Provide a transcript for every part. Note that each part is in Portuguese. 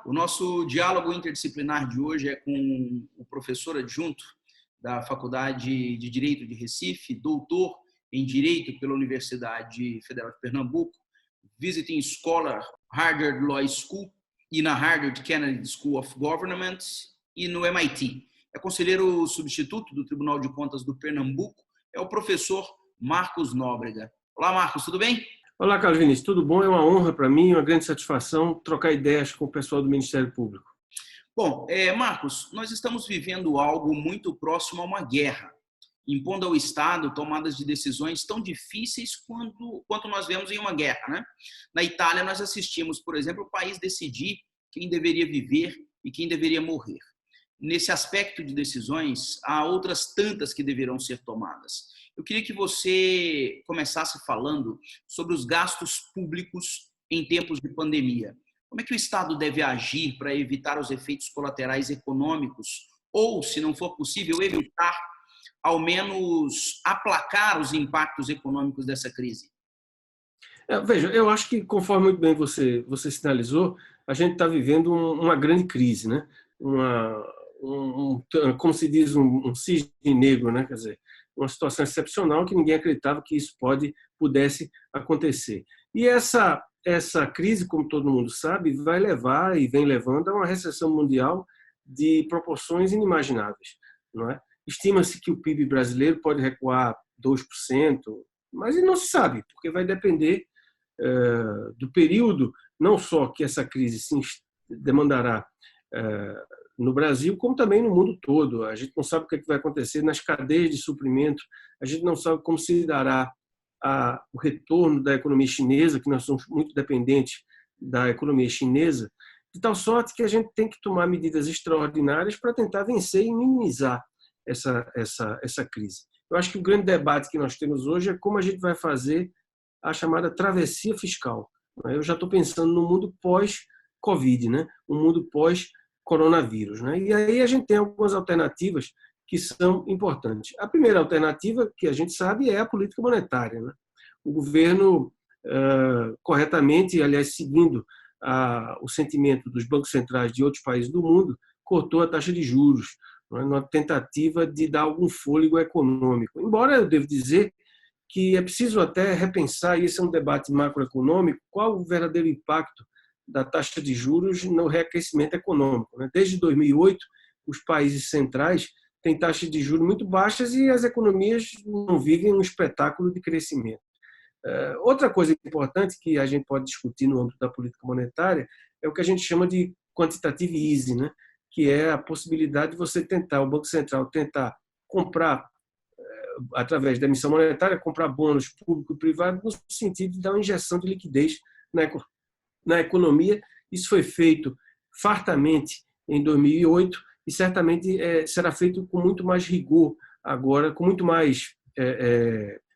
O nosso diálogo interdisciplinar de hoje é com o professor adjunto da Faculdade de Direito de Recife, doutor em Direito pela Universidade Federal de Pernambuco, visiting scholar Harvard Law School e na Harvard Kennedy School of Government e no MIT. É conselheiro substituto do Tribunal de Contas do Pernambuco, é o professor Marcos Nóbrega. Olá, Marcos, tudo bem? Olá, Carlos Vinícius, tudo bom? É uma honra para mim, uma grande satisfação trocar ideias com o pessoal do Ministério Público. Bom, Marcos, nós estamos vivendo algo muito próximo a uma guerra, impondo ao Estado tomadas de decisões tão difíceis quanto nós vemos em uma guerra, né? Na Itália, nós assistimos, por exemplo, o país decidir quem deveria viver e quem deveria morrer. Nesse aspecto de decisões, há outras tantas que deverão ser tomadas. Eu queria que você começasse falando sobre os gastos públicos em tempos de pandemia. Como é que o Estado deve agir para evitar os efeitos colaterais econômicos ou, se não for possível, evitar, ao menos, aplacar os impactos econômicos dessa crise? Veja, eu acho que, conforme muito bem você sinalizou, a gente está vivendo uma grande crise, né? Como se diz, um cisne negro, né? Quer dizer, uma situação excepcional que ninguém acreditava que isso pudesse acontecer. E essa crise, como todo mundo sabe, vai levar e vem levando a uma recessão mundial de proporções inimagináveis, não é? Estima-se que o PIB brasileiro pode recuar 2%, mas não se sabe, porque vai depender do período, não só que essa crise se demandará no Brasil, como também no mundo todo. A gente não sabe o que vai acontecer nas cadeias de suprimento, a gente não sabe como se dará o retorno da economia chinesa, que nós somos muito dependentes da economia chinesa, de tal sorte que a gente tem que tomar medidas extraordinárias para tentar vencer e minimizar essa crise. Eu acho que o grande debate que nós temos hoje é como a gente vai fazer a chamada travessia fiscal. Eu já estou pensando no mundo pós-Covid, né? Um mundo pós-coronavírus, né? E aí a gente tem algumas alternativas que são importantes. A primeira alternativa, que a gente sabe, é a política monetária, né? O governo, corretamente, aliás, seguindo o sentimento dos bancos centrais de outros países do mundo, cortou a taxa de juros, numa tentativa de dar algum fôlego econômico. Embora eu devo dizer que é preciso até repensar, e esse é um debate macroeconômico, qual o verdadeiro impacto da taxa de juros no reaquecimento econômico. Desde 2008, os países centrais têm taxas de juros muito baixas e as economias não vivem um espetáculo de crescimento. Outra coisa importante que a gente pode discutir no âmbito da política monetária é o que a gente chama de quantitative easing, né? Que é a possibilidade de você o Banco Central tentar comprar, através da emissão monetária, comprar bônus público e privado no sentido de dar uma injeção de liquidez na economia. Isso foi feito fartamente em 2008 e certamente será feito com muito mais rigor agora, com muito mais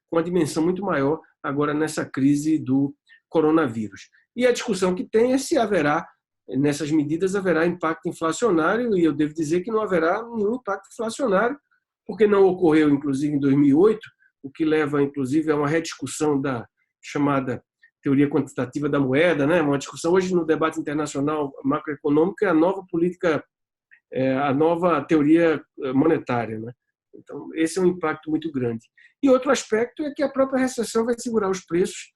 com uma dimensão muito maior agora nessa crise do coronavírus. E a discussão que tem é se haverá, nessas medidas, haverá impacto inflacionário, e eu devo dizer que não haverá nenhum impacto inflacionário, porque não ocorreu, inclusive, em 2008, o que leva, inclusive, a uma rediscussão da chamada teoria quantitativa da moeda, né? Uma discussão hoje no debate internacional macroeconômico é a nova política, a nova teoria monetária, né? Então, esse é um impacto muito grande. E outro aspecto é que a própria recessão vai segurar os preços,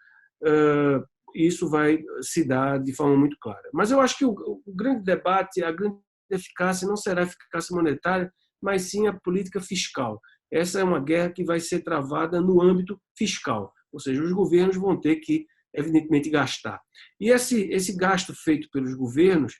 e isso vai se dar de forma muito clara. Mas eu acho que o grande debate, a grande eficácia não será a eficácia monetária, mas sim a política fiscal. Essa é uma guerra que vai ser travada no âmbito fiscal, ou seja, os governos vão ter que, evidentemente, gastar. E esse gasto feito pelos governos,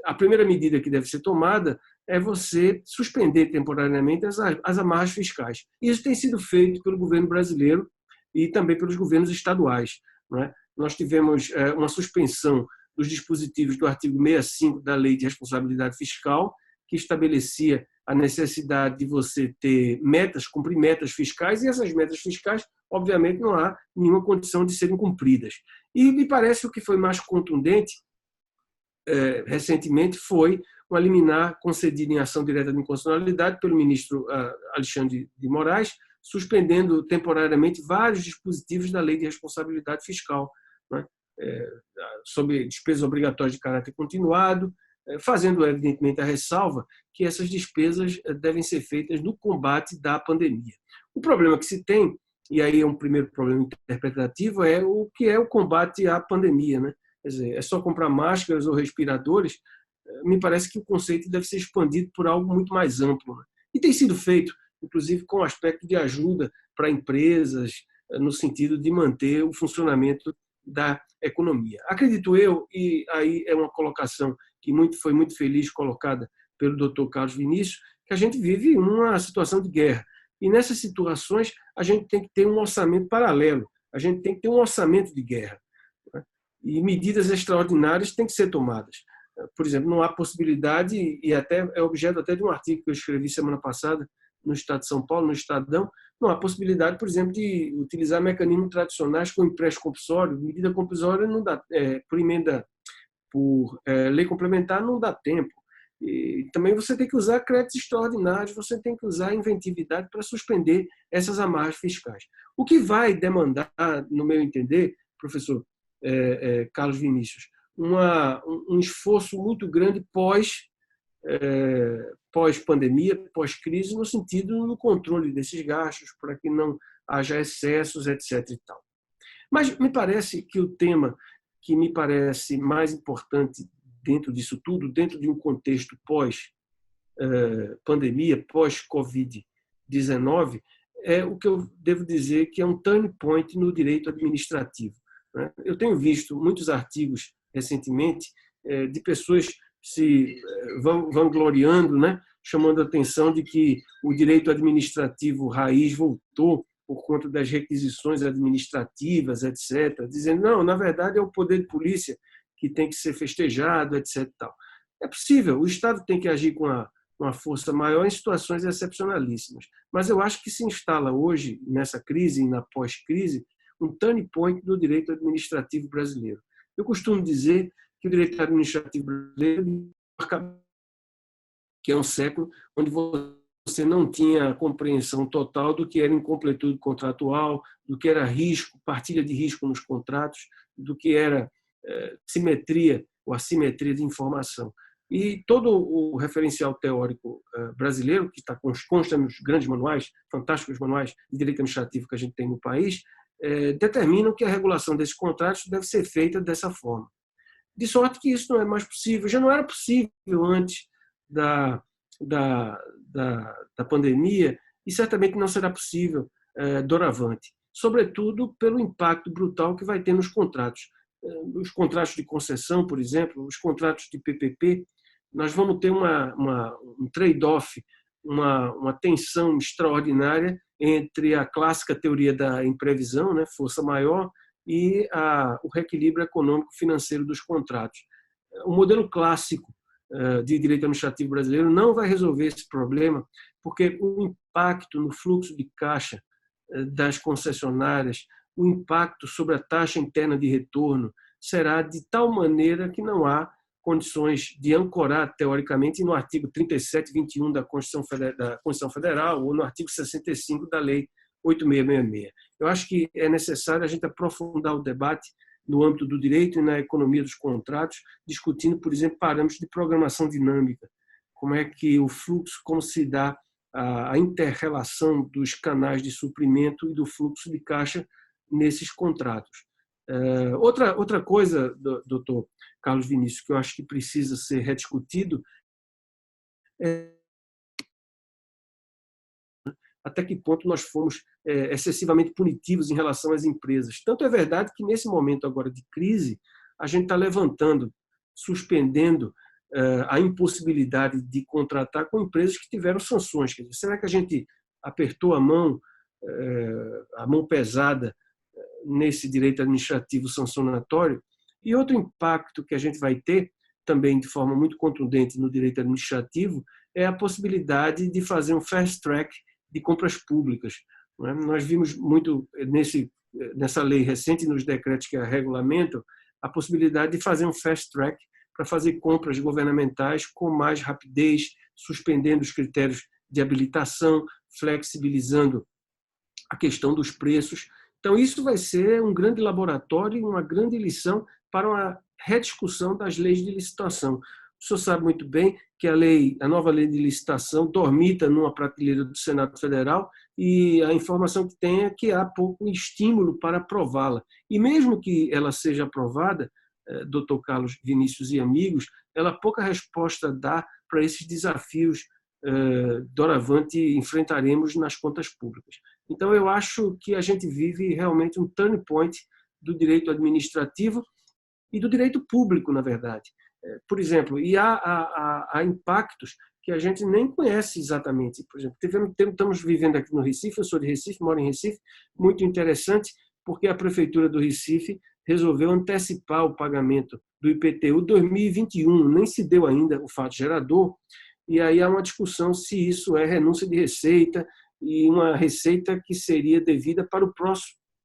a primeira medida que deve ser tomada é você suspender temporariamente as amarras fiscais. Isso tem sido feito pelo governo brasileiro e também pelos governos estaduais, não é? Nós tivemos uma suspensão dos dispositivos do artigo 65 da Lei de Responsabilidade Fiscal, que estabelecia a necessidade de você ter cumprir metas fiscais, e essas metas fiscais, obviamente, não há nenhuma condição de serem cumpridas. E me parece o que foi mais contundente recentemente foi uma liminar concedida em ação direta de inconstitucionalidade pelo ministro Alexandre de Moraes, suspendendo temporariamente vários dispositivos da Lei de Responsabilidade Fiscal, né? sobre despesas obrigatórias de caráter continuado, fazendo, evidentemente, a ressalva que essas despesas devem ser feitas no combate da pandemia. O problema que se tem, e aí é um primeiro problema interpretativo, é o que é o combate à pandemia, né? Quer dizer, é só comprar máscaras ou respiradores? Me parece que o conceito deve ser expandido por algo muito mais amplo, né? E tem sido feito, inclusive, com o aspecto de ajuda para empresas, no sentido de manter o funcionamento da economia. Acredito eu, e aí é uma colocação que foi muito feliz colocada pelo Dr. Carlos Vinícius, que a gente vive uma situação de guerra. E nessas situações, a gente tem que ter um orçamento paralelo, a gente tem que ter um orçamento de guerra, né? E medidas extraordinárias têm que ser tomadas. Por exemplo, não há possibilidade, e até é objeto até de um artigo que eu escrevi semana passada no Estado de São Paulo, no Estadão, não há possibilidade, por exemplo, de utilizar mecanismos tradicionais como empréstimo compulsório. Medida compulsória não dá, por emenda, por lei complementar, não dá tempo. E também você tem que usar créditos extraordinários, você tem que usar inventividade para suspender essas amarras fiscais. O que vai demandar, no meu entender, professor Carlos Vinícius, um esforço muito grande pós-pandemia, pós-crise, no sentido do controle desses gastos, para que não haja excessos, etc. E tal. Mas me parece que o tema que me parece mais importante dentro disso tudo, dentro de um contexto pós-pandemia, pós-Covid-19, é o que eu devo dizer que é um turning point no direito administrativo. Eu tenho visto muitos artigos recentemente de pessoas se vangloriando, né, chamando a atenção de que o direito administrativo raiz voltou por conta das requisições administrativas, etc., dizendo, não, na verdade é o poder de polícia que tem que ser festejado, etc. Tal. É possível, o Estado tem que agir com uma força maior em situações excepcionalíssimas, mas eu acho que se instala hoje, nessa crise e na pós-crise, um turning point do direito administrativo brasileiro. Eu costumo dizer que o direito administrativo brasileiro, que é um século onde você não tinha a compreensão total do que era incompletude contratual, do que era risco, partilha de risco nos contratos, do que era simetria ou assimetria de informação. E todo o referencial teórico brasileiro, que consta nos grandes manuais, fantásticos manuais de direito administrativo que a gente tem no país, determinam que a regulação desses contratos deve ser feita dessa forma. De sorte que isso não é mais possível. Já não era possível antes da pandemia e certamente não será possível doravante. Sobretudo pelo impacto brutal que vai ter nos contratos. Os contratos de concessão, por exemplo, os contratos de PPP, nós vamos ter um trade-off, uma tensão extraordinária entre a clássica teoria da imprevisão, né, força maior, e o reequilíbrio econômico-financeiro dos contratos. O modelo clássico de direito administrativo brasileiro não vai resolver esse problema, porque o impacto no fluxo de caixa das concessionárias, o impacto sobre a taxa interna de retorno será de tal maneira que não há condições de ancorar, teoricamente, no artigo 37.21 da Constituição Federal ou no artigo 65 da Lei 8666. Eu acho que é necessário a gente aprofundar o debate no âmbito do direito e na economia dos contratos, discutindo, por exemplo, parâmetros de programação dinâmica, como é que o fluxo, como se dá a inter-relação dos canais de suprimento e do fluxo de caixa nesses contratos. Outra coisa, doutor Carlos Vinícius, que eu acho que precisa ser rediscutido é até que ponto nós fomos excessivamente punitivos em relação às empresas. Tanto é verdade que, nesse momento agora de crise, a gente está levantando, suspendendo a impossibilidade de contratar com empresas que tiveram sanções. Quer dizer, será que a gente apertou a mão pesada nesse direito administrativo sancionatório? E outro impacto que a gente vai ter, também de forma muito contundente no direito administrativo, é a possibilidade de fazer um fast track de compras públicas. Nós vimos muito nessa lei recente, nos decretos que a regulamentam, a possibilidade de fazer um fast track para fazer compras governamentais com mais rapidez, suspendendo os critérios de habilitação, flexibilizando a questão dos preços Então, isso vai ser um grande laboratório e uma grande lição para uma rediscussão das leis de licitação. O senhor sabe muito bem que a nova lei de licitação dormita numa prateleira do Senado Federal e a informação que tem é que há pouco estímulo para aprová-la. E mesmo que ela seja aprovada, Dr. Carlos Vinícius e amigos, ela pouca resposta dá para esses desafios doravante enfrentaremos nas contas públicas. Então, eu acho que a gente vive realmente um turning point do direito administrativo e do direito público, na verdade. Por exemplo, e há impactos que a gente nem conhece exatamente. Por exemplo, estamos vivendo aqui no Recife, eu sou de Recife, moro em Recife, muito interessante, porque a Prefeitura do Recife resolveu antecipar o pagamento do IPTU 2021, nem se deu ainda o fato gerador, e aí há uma discussão se isso é renúncia de receita, e uma receita que seria devida para o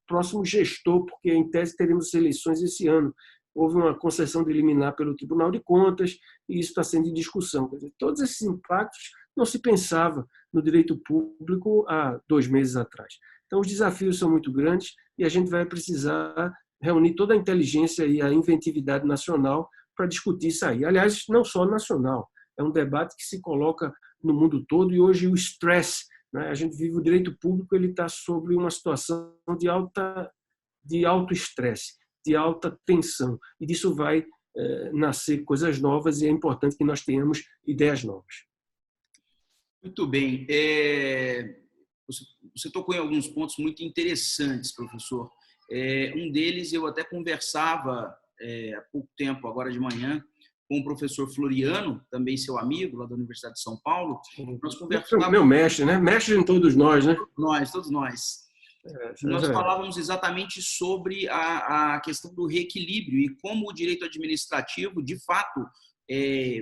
próximo gestor, porque em tese teremos eleições esse ano. Houve uma concessão de liminar pelo Tribunal de Contas e isso está sendo em discussão. Quer dizer, todos esses impactos não se pensava no direito público há 2 meses atrás. Então, os desafios são muito grandes e a gente vai precisar reunir toda a inteligência e a inventividade nacional para discutir isso aí. Aliás, não só nacional, é um debate que se coloca no mundo todo e hoje o stress, né? A gente vive o direito público, ele está sobre uma situação de alto estresse, de alta tensão, e disso vai nascer coisas novas e é importante que nós tenhamos ideias novas. Muito bem. Você tocou em alguns pontos muito interessantes, professor. Um deles eu até conversava há pouco tempo, agora de manhã, com o professor Floriano, também seu amigo, lá da Universidade de São Paulo. Nós conversávamos... Meu mestre, né? Mestre em todos nós, né? Todos nós. Nós falávamos exatamente sobre a questão do reequilíbrio e como o direito administrativo, de fato,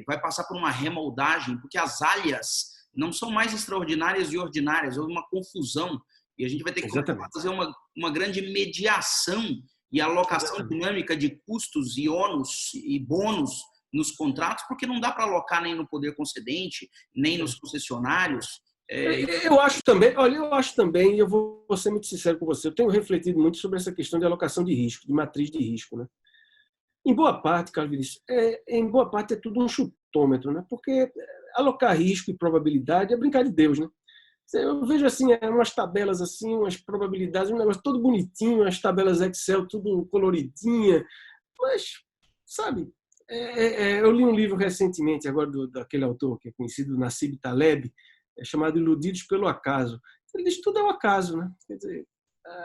vai passar por uma remoldagem, porque as áreas não são mais extraordinárias e ordinárias, houve uma confusão e a gente vai ter que fazer uma grande mediação e alocação dinâmica de custos e ônus e bônus nos contratos, porque não dá para alocar nem no poder concedente, nem nos concessionários. Eu acho também, e eu vou ser muito sincero com você, eu tenho refletido muito sobre essa questão de alocação de risco, de matriz de risco, né? Em boa parte, Carlos Vinícius, é tudo um chutômetro, né? Porque alocar risco e probabilidade é brincar de Deus, né? Eu vejo assim, umas tabelas assim, umas probabilidades, um negócio todo bonitinho, as tabelas Excel tudo coloridinha, mas, sabe, eu li um livro recentemente, agora daquele autor que é conhecido, Nassim Taleb, chamado Iludidos pelo Acaso. Ele diz que tudo é um acaso, né? Quer dizer,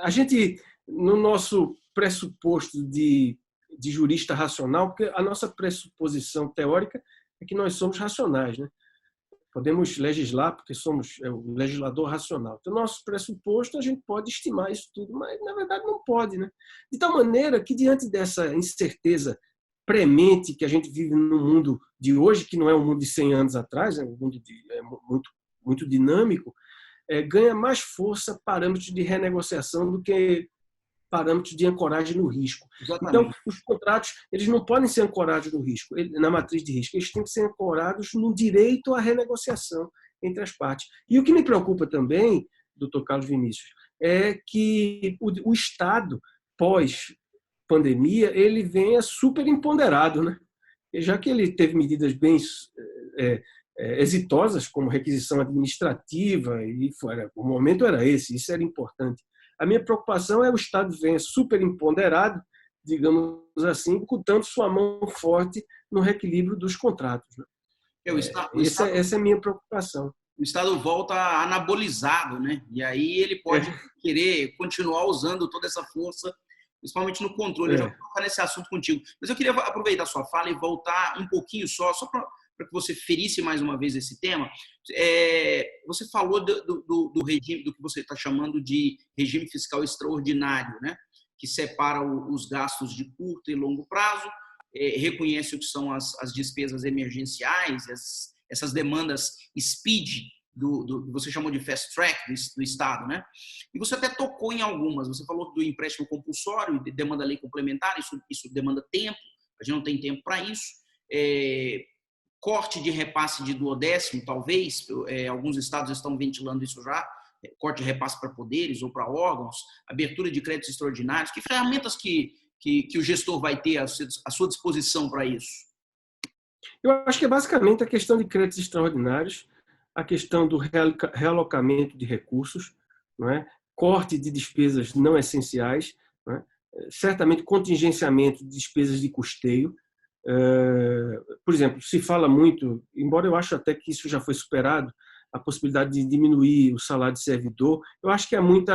a gente, no nosso pressuposto de jurista racional, porque a nossa pressuposição teórica é que nós somos racionais, né? Podemos legislar porque somos o legislador racional. Então, nosso pressuposto, a gente pode estimar isso tudo, mas, na verdade, não pode, né? De tal maneira que, diante dessa incerteza premente que a gente vive no mundo de hoje, que não é um mundo de 100 anos atrás, é um mundo muito dinâmico, ganha mais força parâmetros de renegociação do que parâmetros de ancoragem no risco. Exatamente. Então, os contratos eles não podem ser ancorados no risco, na matriz de risco, eles têm que ser ancorados no direito à renegociação entre as partes. E o que me preocupa também, doutor Carlos Vinícius, é que o Estado, pós-pandemia, ele venha super empoderado, né? E já que ele teve medidas bem exitosas, como requisição administrativa, e o momento era esse, isso era importante. A minha preocupação é o Estado venha super empoderado, digamos assim, botando sua mão forte no reequilíbrio dos contratos. Né? Essa é a minha preocupação. O Estado volta anabolizado, né? E aí ele pode querer continuar usando toda essa força, principalmente no controle. Eu já vou tocar nesse assunto contigo. Mas eu queria aproveitar a sua fala e voltar um pouquinho só para que você ferisse mais uma vez esse tema. Você falou do regime, do que você está chamando de regime fiscal extraordinário, né? Que separa os gastos de curto e longo prazo, reconhece o que são as despesas emergenciais, essas demandas speed, que você chamou de fast track do Estado, né? E você até tocou em algumas. Você falou do empréstimo compulsório, demanda lei complementar, isso demanda tempo, a gente não tem tempo para isso. Corte de repasse de duodécimo, talvez, alguns estados estão ventilando isso já, corte de repasse para poderes ou para órgãos, abertura de créditos extraordinários? Que ferramentas que o gestor vai ter à sua disposição para isso? Eu acho que é basicamente a questão de créditos extraordinários, a questão do realocamento de recursos, não é? Corte de despesas não essenciais, não é? Certamente contingenciamento de despesas de custeio. Por exemplo, se fala muito, embora eu acho até que isso já foi superado, a possibilidade de diminuir o salário de servidor, eu acho que há muito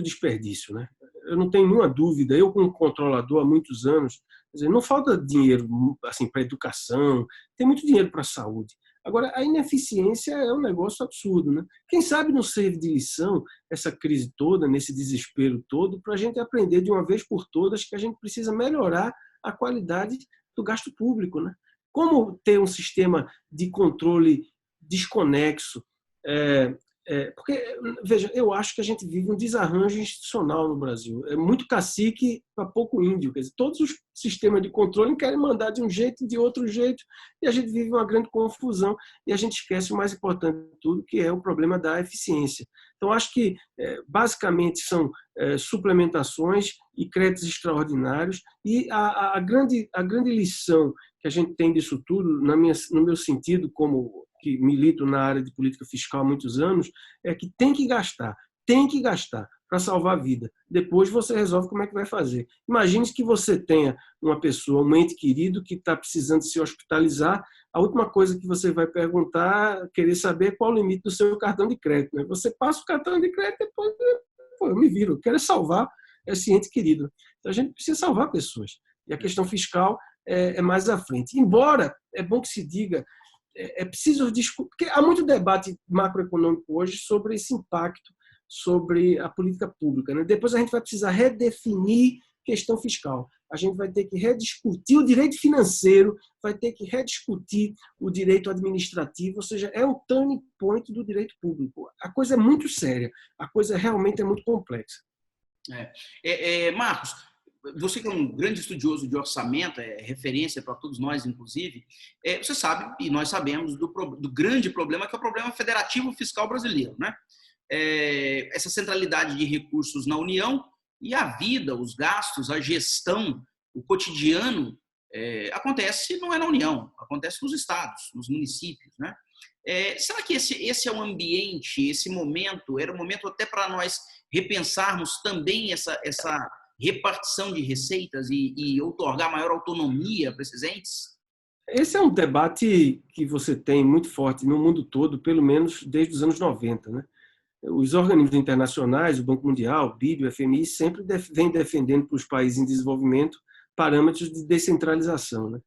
desperdício, né? Eu não tenho nenhuma dúvida, eu como controlador há muitos anos, quer dizer, não falta dinheiro assim, para educação, tem muito dinheiro para a saúde. Agora, a ineficiência é um negócio absurdo, né? Quem sabe não serve de lição essa crise toda, nesse desespero todo, para a gente aprender de uma vez por todas que a gente precisa melhorar a qualidade do gasto público, né? Como ter um sistema de controle desconexo? Porque, veja, eu acho que a gente vive um desarranjo institucional no Brasil. É muito cacique para pouco índio. Quer dizer, todos os sistemas de controle querem mandar de um jeito e de outro jeito, e a gente vive uma grande confusão e a gente esquece o mais importante de tudo, que é o problema da eficiência. Então, acho que, basicamente, são suplementações e créditos extraordinários, e a grande lição que a gente tem disso tudo, no meu sentido, como que milito na área de política fiscal há muitos anos, é que tem que gastar para salvar a vida. Depois você resolve como é que vai fazer. Imagine que você tenha uma pessoa, um ente querido que está precisando se hospitalizar, a última coisa que você vai perguntar, querer saber qual o limite do seu cartão de crédito, né? Você passa o cartão de crédito e depois, eu me viro, eu quero salvar esse ente querido. Então a gente precisa salvar pessoas. E a questão fiscal é mais à frente. Embora, é bom que se diga, é preciso discutir, porque há muito debate macroeconômico hoje sobre esse impacto sobre a política pública, né? Depois a gente vai precisar redefinir questão fiscal. A gente vai ter que rediscutir o direito financeiro, vai ter que rediscutir o direito administrativo, ou seja, é um turning point do direito público. A coisa é muito séria, a coisa realmente é muito complexa. Marcos, você que é um grande estudioso de orçamento, é referência para todos nós, inclusive, você sabe, e nós sabemos, do grande problema, que é o problema federativo fiscal brasileiro, né? Essa centralidade de recursos na União e a vida, os gastos, a gestão, o cotidiano, acontece, não é na União, acontece nos estados, nos municípios, né? Será que esse é um ambiente, esse momento, era um momento até para nós repensarmos também essa repartição de receitas e outorgar maior autonomia para esses entes? Esse é um debate que você tem muito forte no mundo todo, pelo menos desde os anos 90, né? Os organismos internacionais, o Banco Mundial, o BID, o FMI, sempre vem defendendo para os países em desenvolvimento parâmetros de descentralização, né?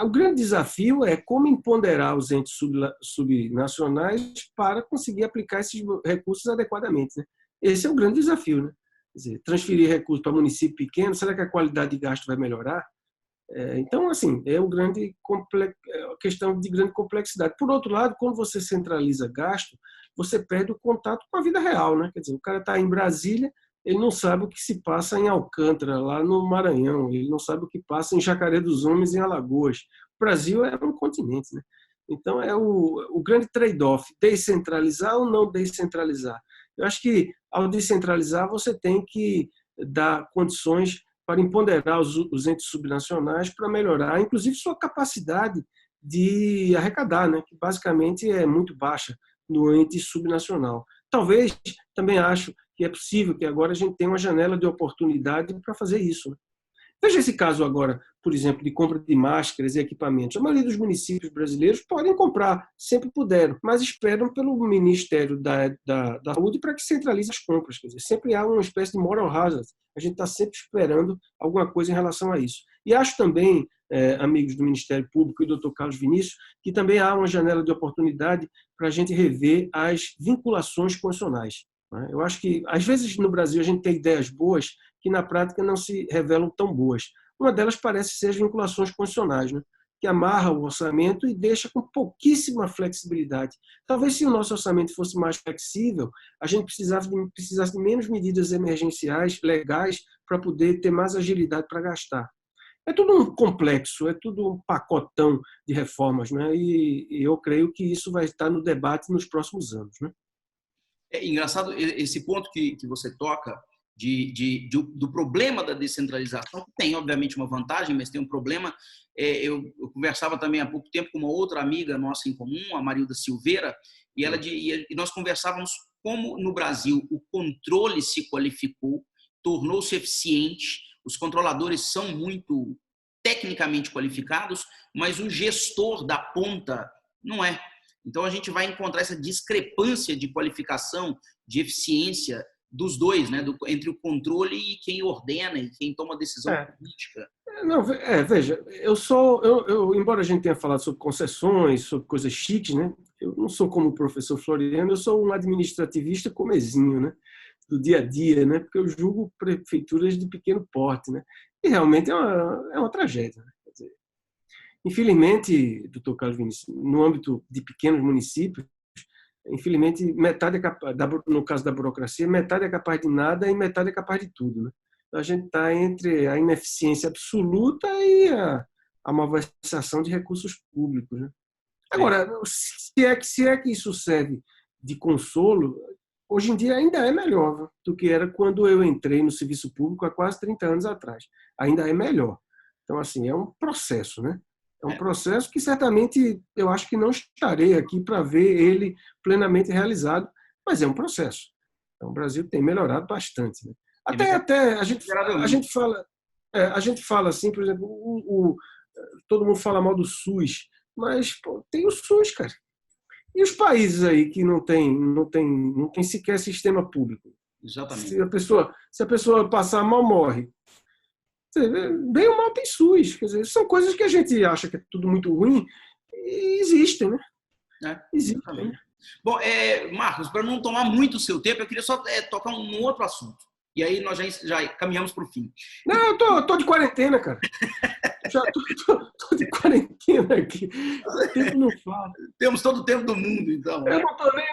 O grande desafio é como empoderar os entes subnacionais para conseguir aplicar esses recursos adequadamente, né? Esse é o grande desafio, né? Quer dizer, transferir recursos para município pequeno, será que a qualidade de gasto vai melhorar? Então, assim, é uma questão de grande complexidade. Por outro lado, quando você centraliza gasto, você perde o contato com a vida real, né? Quer dizer, o cara está em Brasília, ele não sabe o que se passa em Alcântara, lá no Maranhão, ele não sabe o que passa em Jacaré dos Homens, em Alagoas. O Brasil é um continente, né? Então, é o grande trade-off, descentralizar ou não descentralizar. Eu acho que, ao descentralizar, você tem que dar condições para empoderar os entes subnacionais para melhorar, inclusive, sua capacidade de arrecadar, né? Que basicamente é muito baixa no ente subnacional. Talvez, também acho que é possível que agora a gente tenha uma janela de oportunidade para fazer isso, né? Veja esse caso agora, por exemplo, de compra de máscaras e equipamentos. A maioria dos municípios brasileiros podem comprar, sempre puderam, mas esperam pelo Ministério da Saúde para que centralize as compras. Quer dizer, sempre há uma espécie de moral hazard. A gente está sempre esperando alguma coisa em relação a isso. E acho também, amigos do Ministério Público e do Dr. Carlos Vinícius, que também há uma janela de oportunidade para a gente rever as vinculações constitucionais. Eu acho que, às vezes, no Brasil, a gente tem ideias boas que, na prática, não se revelam tão boas. Uma delas parece ser as vinculações constitucionais, né? Que amarra o orçamento e deixa com pouquíssima flexibilidade. Talvez, se o nosso orçamento fosse mais flexível, a gente precisasse de menos medidas emergenciais, legais, para poder ter mais agilidade para gastar. É tudo um complexo, é tudo um pacotão de reformas, né? E eu creio que isso vai estar no debate nos próximos anos, né? É engraçado esse ponto que você toca do problema da descentralização, que tem, obviamente, uma vantagem, mas tem um problema. Eu conversava também há pouco tempo com uma outra amiga nossa em comum, a Marilda Silveira, e nós conversávamos como no Brasil o controle se qualificou, tornou-se eficiente, os controladores são muito tecnicamente qualificados, mas o gestor da ponta não é. Então, a gente vai encontrar essa discrepância de qualificação, de eficiência dos dois, né? Entre o controle e quem ordena e quem toma a decisão política. Não, veja, embora a gente tenha falado sobre concessões, sobre coisas chiques, né? Eu não sou como o professor Floriano, eu sou um administrativista comezinho, né? Do dia a dia, né? Porque eu julgo prefeituras de pequeno porte, né? E realmente é uma tragédia, né? Quer dizer, infelizmente, doutor Carlos Vinícius, no âmbito de pequenos municípios, infelizmente, metade é capaz, no caso da burocracia, metade é capaz de nada e metade é capaz de tudo, né? A gente está entre a ineficiência absoluta e a malversação de recursos públicos, né? Agora, se é que isso serve de consolo, hoje em dia ainda é melhor do que era quando eu entrei no serviço público há quase 30 anos atrás. Ainda é melhor. Então, assim, é um processo, né? É um processo que certamente eu acho que não estarei aqui para ver ele plenamente realizado, mas é um processo. Então, o Brasil tem melhorado bastante, né? Até a gente fala assim, por exemplo, todo mundo fala mal do SUS, mas pô, tem o SUS, cara. E os países aí que não tem sequer sistema público? Exatamente. Se a pessoa passar mal, morre. Bem ou mal tem SUS. Quer dizer, são coisas que a gente acha que é tudo muito ruim e existem, né? Existem. Bom, Marcos, para não tomar muito o seu tempo, eu queria só tocar um outro assunto. E aí nós já caminhamos para o fim. Não, eu tô de quarentena, cara. Já tô de quarentena aqui. O tempo não fala. Temos todo o tempo do mundo, então. Eu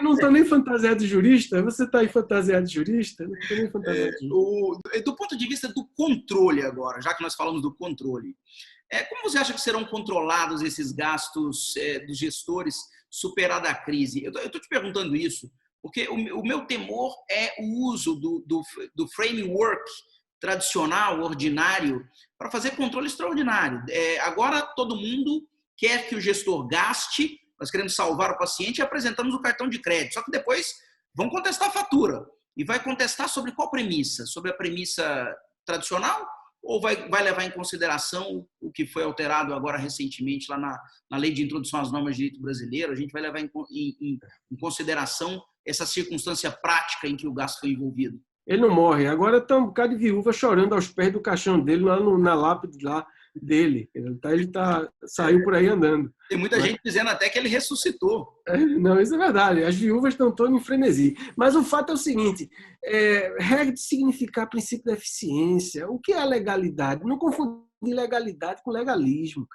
não tô nem fantasiado de jurista. Você está aí fantasiado de jurista? Eu não tô nem fantasiado de jurista. Do ponto de vista do controle agora, já que nós falamos do controle, como você acha que serão controlados esses gastos dos gestores superada a crise? Eu estou te perguntando isso porque o meu temor é o uso do framework tradicional, ordinário, para fazer controle extraordinário. Agora todo mundo quer que o gestor gaste, nós queremos salvar o paciente e apresentamos o cartão de crédito. Só que depois vão contestar a fatura. E vai contestar sobre qual premissa? Sobre a premissa tradicional? Ou vai levar em consideração o que foi alterado agora recentemente lá na Lei de Introdução às Normas de Direito Brasileiro? A gente vai levar em consideração essa circunstância prática em que o gasto foi envolvido? Ele não morre. Agora está um bocado de viúva chorando aos pés do caixão dele, lá na lápide lá dele. Ele saiu por aí andando. Tem muita gente dizendo até que ele ressuscitou. Não, isso é verdade. As viúvas estão todas em frenesi. Mas o fato é o seguinte, regra de significar princípio da eficiência. O que é a legalidade? Não confundir legalidade com legalismo.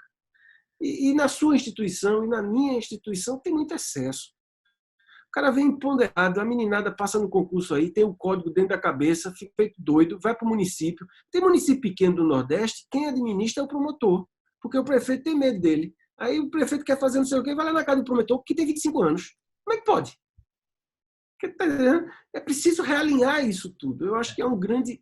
E na sua instituição e na minha instituição tem muito excesso. O cara vem empoderado, a meninada passa no concurso aí, tem o código dentro da cabeça, fica feito doido, vai para o município. Tem município pequeno do Nordeste, quem administra é o promotor, porque o prefeito tem medo dele. Aí o prefeito quer fazer não sei o quê, vai lá na casa do promotor, que tem 25 anos. Como é que pode? É preciso realinhar isso tudo. Eu acho que há um grande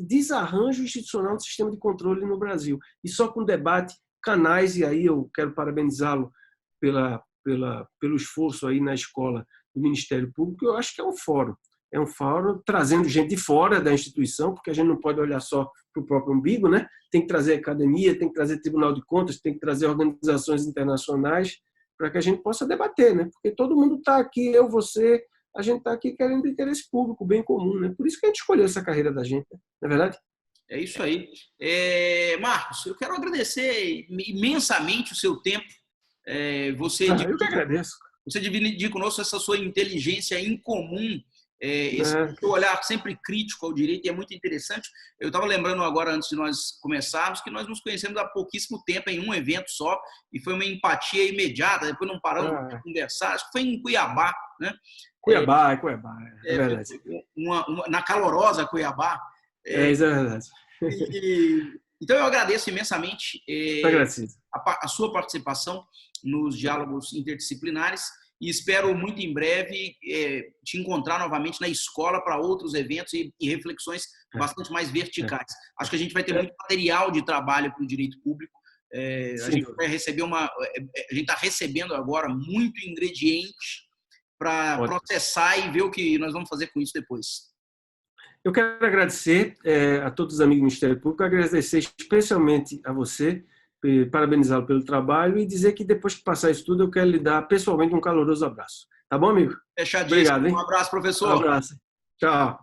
desarranjo institucional do sistema de controle no Brasil. E só com debate, canais, e aí eu quero parabenizá-lo pelo esforço aí na escola do Ministério Público, eu acho que é um fórum. É um fórum trazendo gente de fora da instituição, porque a gente não pode olhar só para o próprio umbigo, né? Tem que trazer academia, tem que trazer Tribunal de Contas, tem que trazer organizações internacionais para que a gente possa debater, né? Porque todo mundo está aqui, eu, você, a gente está aqui querendo interesse público, bem comum, né? Por isso que a gente escolheu essa carreira da gente, né? Não é verdade? É isso aí. Marcos, eu quero agradecer imensamente o seu tempo. Eu que agradeço. Você dividir conosco essa sua inteligência incomum, esse seu olhar sempre crítico ao direito, e é muito interessante. Eu estava lembrando agora, antes de nós começarmos, que nós nos conhecemos há pouquíssimo tempo, em um evento só, e foi uma empatia imediata, depois não paramos de conversar, acho que foi em Cuiabá, né? Cuiabá, é verdade. Na calorosa Cuiabá. Isso é verdade. Então, eu agradeço imensamente a sua participação nos diálogos interdisciplinares e espero muito em breve te encontrar novamente na escola para outros eventos e reflexões bastante mais verticais. Acho que a gente vai ter muito material de trabalho para o direito público. A gente vai receber a gente está recebendo agora muito ingrediente para processar e ver o que nós vamos fazer com isso depois. Eu quero agradecer a todos os amigos do Ministério Público, agradecer especialmente a você, parabenizá-lo pelo trabalho e dizer que depois que passar isso tudo, eu quero lhe dar pessoalmente um caloroso abraço. Tá bom, amigo? Fechadíssimo. Obrigado, hein? Um abraço, professor. Um abraço. Tchau.